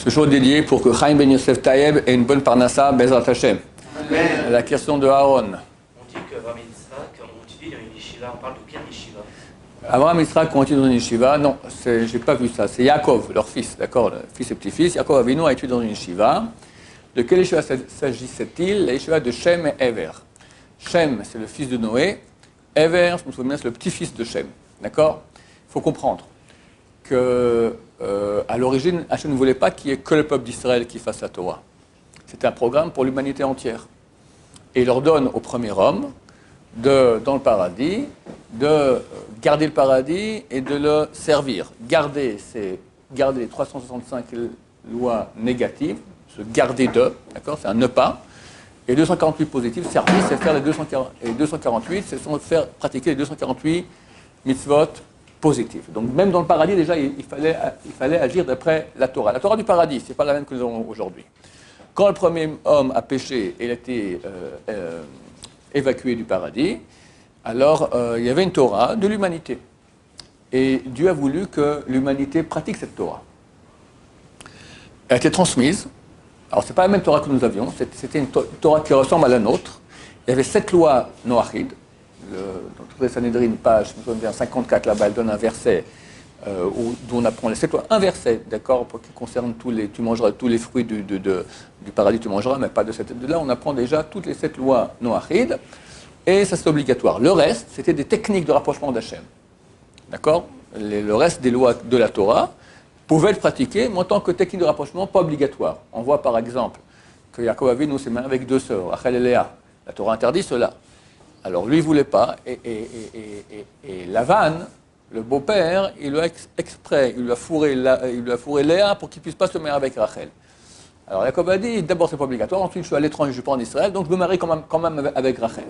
ce jour dédié pour que Chaim Ben Yosef Taïeb ait une bonne parnassa, Bezrat Hashem. Amen. La question de Aaron. On dit que Abraham et Yitzhak ont étudié dans une yeshiva. On parle de quelle yeshiva? Abraham et Yitzhak ont étudié dans une yeshiva. Non, j'ai pas vu ça. C'est Yaakov, leur fils, d'accord, le fils et petit-fils. Yaakov Avinu a étudié dans une yeshiva. De quelle yeshiva s'agissait-il? La yeshiva de Shem et Ever. Shem, c'est le fils de Noé. Ever, je me souviens, c'est le petit-fils de Shem. D'accord? Il faut comprendre que à l'origine, Hachem ne voulait pas qu'il y ait que le peuple d'Israël qui fasse la Torah. C'était un programme pour l'humanité entière. Et il leur donne au premier homme, dans le paradis, de garder le paradis et de le servir. Garder, c'est garder les 365 lois négatives, se garder d'eux, d'accord, c'est un ne pas. Et 248 positifs, servir, c'est faire les 248, c'est faire pratiquer les 248 mitzvot positifs. Donc même dans le paradis, déjà, il fallait agir d'après la Torah. La Torah du paradis, ce n'est pas la même que nous avons aujourd'hui. Quand le premier homme a péché et il a été évacué du paradis, alors il y avait une Torah de l'humanité. Et Dieu a voulu que l'humanité pratique cette Torah. Elle a été transmise. Alors, ce n'est pas la même Torah que nous avions, c'était une Torah qui ressemble à la nôtre. Il y avait 7 lois noachides. Dans toutes les Sanhedrin, page 54, là-bas, elle donne un verset d'où on apprend les 7 lois. Un verset, d'accord, qui concerne tu mangeras tous les fruits du paradis, tu mangeras, mais pas de cette. De là, on apprend déjà toutes les 7 lois noachides, et ça c'est obligatoire. Le reste, c'était des techniques de rapprochement d'Hachem. D'accord? Le reste des lois de la Torah pouvaient être pratiquées, mais en tant que technique de rapprochement, pas obligatoire. On voit par exemple que Yaakov Avinu s'est marié avec 2 sœurs, Rachel et Léa. La Torah interdit cela. Alors lui, il ne voulait pas, et Lavan, le beau-père, il lui a exprès, il lui a fourré Léa pour qu'il ne puisse pas se marier avec Rachel. Alors Yaakov a dit, d'abord c'est pas obligatoire, ensuite je suis à l'étranger, je ne suis pas en Israël, donc je me marie quand même avec Rachel.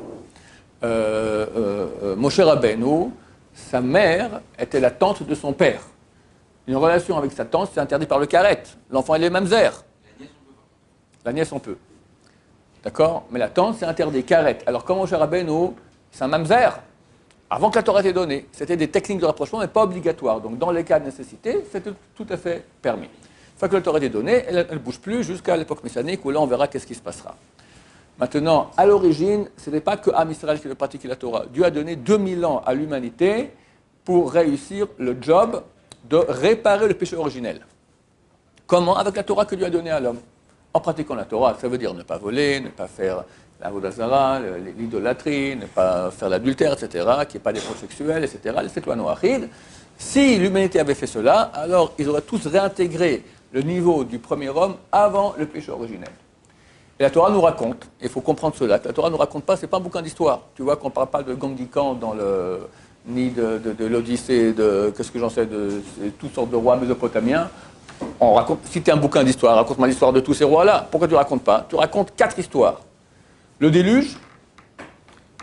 Moshe Rabbeinu, sa mère était la tante de son père. Une relation avec sa tante, c'est interdit par le karet. L'enfant, il est mamzer. La nièce, on peut. D'accord? Mais la tante, c'est interdit, karet. Alors, comme Moshe Rabbeinu, c'est un mamzer. Avant que la Torah ait été donnée, c'était des techniques de rapprochement, mais pas obligatoires. Donc, dans les cas de nécessité, c'était tout à fait permis. Une fois que la Torah a été donnée, elle ne bouge plus jusqu'à l'époque messianique, où là, on verra qu'est-ce qui se passera. Maintenant, à l'origine, ce n'est pas que Am Israël qui veut pratiquer la Torah. Dieu a donné 2000 ans à l'humanité pour réussir le job de réparer le péché originel. Comment? Avec la Torah que Dieu a donnée à l'homme. En pratiquant la Torah, ça veut dire ne pas voler, ne pas faire la avodah zara, l'idolâtrie, ne pas faire l'adultère, etc., qu'il n'y ait pas d'épreuves sexuelles, etc., les 7 lois noachides. Si l'humanité avait fait cela, alors ils auraient tous réintégré le niveau du premier homme avant le péché originel. Et la Torah nous raconte, il faut comprendre cela, la Torah ne nous raconte pas, ce n'est pas un bouquin d'histoire. Tu vois qu'on ne parle pas de Genghis Khan ni de l'Odyssée, qu'est-ce que j'en sais, de toutes sortes de rois mésopotamiens. On raconte, si tu as un bouquin d'histoire, raconte-moi l'histoire de tous ces rois-là. Pourquoi tu ne racontes pas? Tu racontes 4 histoires. Le déluge,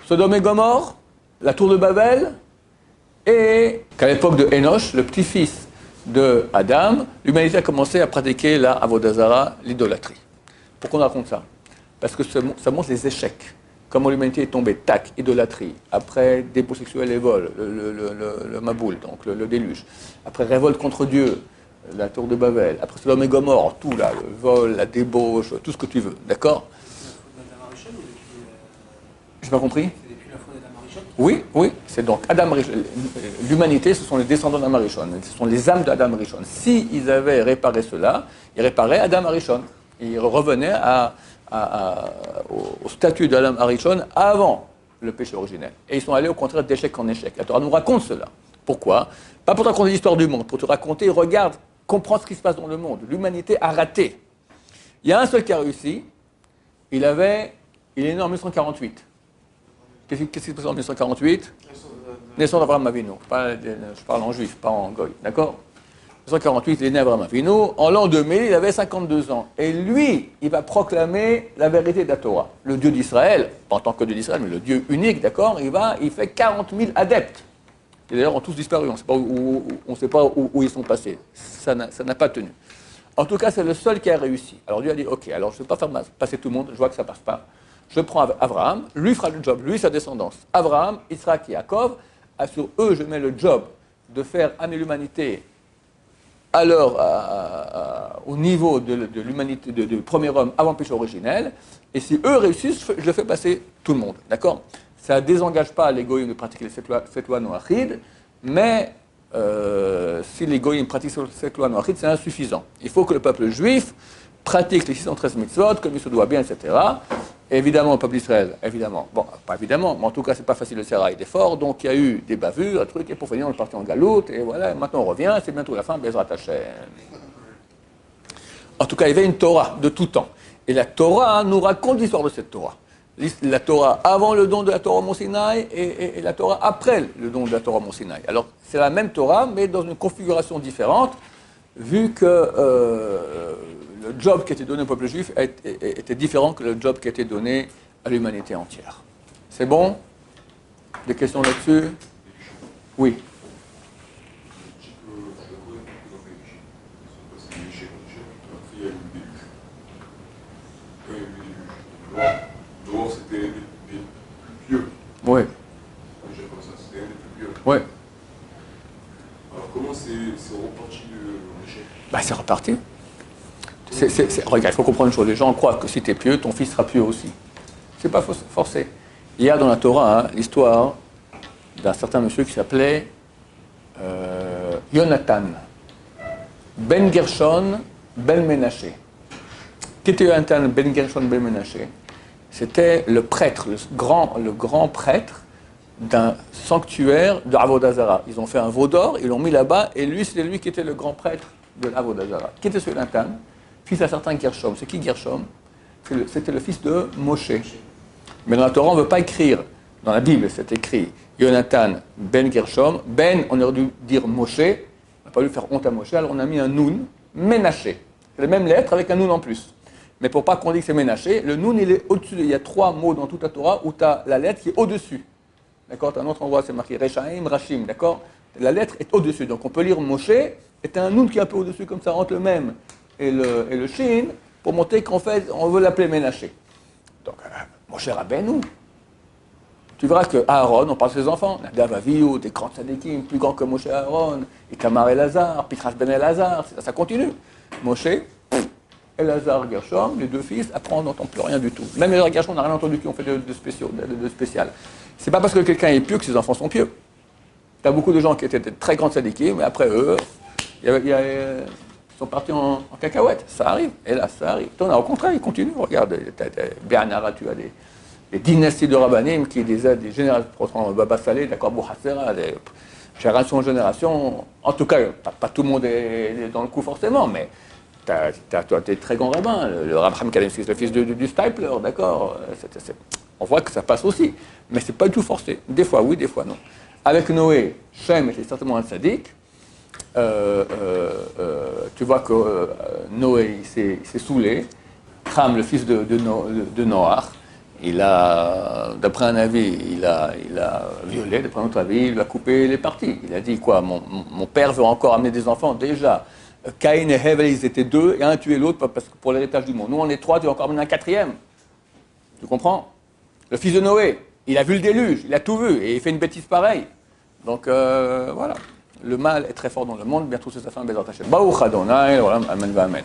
Sodome et Gomorrhe, la tour de Babel, et qu'à l'époque de Enoch, le petit-fils de Adam, l'humanité a commencé à pratiquer la avodah zara, l'idolâtrie. Pourquoi on raconte ça? Parce que ça montre les échecs. Comment l'humanité est tombée, tac, idolâtrie, après dépôt sexuel et vol, le Maboul, donc le déluge, après révolte contre Dieu, la tour de Babel, après Sodome et Gomorrhe, tout là, le vol, la débauche, tout ce que tu veux, d'accord? J'ai pas compris? C'est depuis la faute d'Adam Arishon? Oui, c'est donc Adam Arishon. L'humanité, ce sont les descendants d'Adam Arishon, ce sont les âmes d'Adam Arishon. S'ils avaient réparé cela, ils réparaient Adam Arishon. Ils revenaient au statut d'Adam Arishon avant le péché originel. Et ils sont allés au contraire d'échec en échec. La Torah nous raconte cela. Pourquoi? Pas pour te raconter l'histoire du monde, pour te raconter, regarde, comprends ce qui se passe dans le monde. L'humanité a raté. Il y a un seul qui a réussi. Il est né en 1948. Qu'est-ce qui se passe en 1948? Naissance d'Abraham Avinu. Je parle en juif, pas en goy. D'accord? 1948, il est né Abraham Avinu. En l'an 2000, il avait 52 ans. Et lui, il va proclamer la vérité de la Torah. Le Dieu d'Israël, pas en tant que Dieu d'Israël, mais le Dieu unique, d'accord, il fait 40 000 adeptes. Et d'ailleurs, ont tous disparu. On ne sait pas où ils sont passés. Ça n'a pas tenu. En tout cas, c'est le seul qui a réussi. Alors Dieu a dit, ok, alors je ne vais pas faire passer tout le monde, je vois que ça ne passe pas. Je prends Abraham, lui fera le job, lui sa descendance. Abraham, Israël et Yaakov, sur eux, je mets le job de faire amener l'humanité alors au niveau de l'humanité, du premier homme avant le péché originel, et si eux réussissent, je le fais passer tout le monde, d'accord? Ça ne désengage pas les goïms de pratiquer cette loi noachide, mais si les goïms pratiquent cette loi noachide, c'est insuffisant. Il faut que le peuple juif pratique les 613 mitzvot, comme il se doit bien, etc. Et évidemment, le peuple d'Israël, évidemment, bon, pas évidemment, mais en tout cas, c'est pas facile de serrer d'efforts, donc il y a eu des bavures, un truc, et pour finir, on est parti en galoute, et voilà, maintenant on revient, c'est bientôt la fin, Bezrat Hashem. En tout cas, il y avait une Torah de tout temps. Et la Torah nous raconte l'histoire de cette Torah. La Torah avant le don de la Torah au Mont Sinaï et la Torah après le don de la Torah au Mont Sinaï. Alors, c'est la même Torah, mais dans une configuration différente, vu que le job qui était donné au peuple juif était différent que le job qui était donné à l'humanité entière. C'est bon? Des questions là-dessus? Oui. Dehors, c'était un des plus pieux. Oui. Déjà comme ça, c'était un des plus pieux. Oui. Alors comment c'est reparti le péché? Ben, c'est reparti. Regarde, il faut comprendre une chose. Les gens croient que si tu es pieux, ton fils sera pieux aussi. C'est pas forcé. Il y a dans la Torah l'histoire d'un certain monsieur qui s'appelait Yonatan, Ben Gershon, Ben Menaché. Qui était Yonatan, Ben Gershon, Ben Menaché? C'était le prêtre, le grand prêtre d'un sanctuaire de Avodah Zarah. Ils ont fait un veau d'or, ils l'ont mis là-bas, et lui, c'était lui qui était le grand prêtre de l'Avodah Zarah. Qui était ce Yonatan? Fils d'un certain Gershom. C'est qui Gershom? C'était le fils de Moshe. Mais dans la Torah, on ne veut pas écrire. Dans la Bible, c'est écrit Yonatan ben Gershom. Ben, on aurait dû dire Moshe. On n'a pas dû faire honte à Moshe, alors on a mis un Nun, Ménaché. C'est la même lettre avec un Nun en plus. Mais pour pas qu'on dise que c'est Ménaché, le Nun, il est au-dessus. Il y a 3 mots dans toute la Torah où tu as la lettre qui est au-dessus. D'accord? Tu as un autre endroit, c'est marqué Rechaim, Rachim. D'accord? La lettre est au-dessus. Donc on peut lire Moshe, et tu as un Nun qui est un peu au-dessus, comme ça, entre le même et le Shin, pour montrer qu'en fait, on veut l'appeler Ménaché. Donc, Moshe Rabbeinu, tu verras que Aaron, on parle de ses enfants, Nadav Avihu, des grands tzadikim, plus grands que Moshe Aaron, Itamar Elazar, Pinchas ben Elazar, ça continue. Moshe, Elazar, Gershom, les 2 fils, après on n'entend plus rien du tout. Même Elazar et Gershom, on n'a rien entendu qui ont fait de spécial. C'est pas parce que quelqu'un est pieux que ses enfants sont pieux. Tu as beaucoup de gens qui étaient de très grands tzadikim, mais après eux, ils sont partis en cacahuète. Ça arrive, et là, ça arrive. Au contraire, ils continuent. Regarde, Bernara, tu as des dynasties de rabbanim qui des générations, Baba Saleh, d'accord, Bouhassera, génération en génération. En tout cas, pas tout le monde est dans le coup forcément, mais tu as des très grands rabbins. Le Rav Chaim Kanievski, le fils du Stipler, d'accord. On voit que ça passe aussi, mais c'est pas du tout forcé. Des fois oui, des fois non. Avec Noé, Shem était certainement un tzaddik. Tu vois que Noé il s'est saoulé. Ham, le fils de Noach, d'après un avis, il a violé, d'après un autre avis, il lui a coupé les parties. Il a dit quoi, mon père veut encore amener des enfants. Déjà, Caïn et Hevel, ils étaient 2, et un tuait l'autre parce que pour l'héritage du monde. Nous, on est 3, tu veux encore amener un 4e. Tu comprends? Le fils de Noé, il a vu le déluge, il a tout vu, et il fait une bêtise pareille. Donc, voilà. Le mal est très fort dans le monde, bientôt c'est sa fin, Bezrat Hashem. Baruch Adonai, Amen, Amen.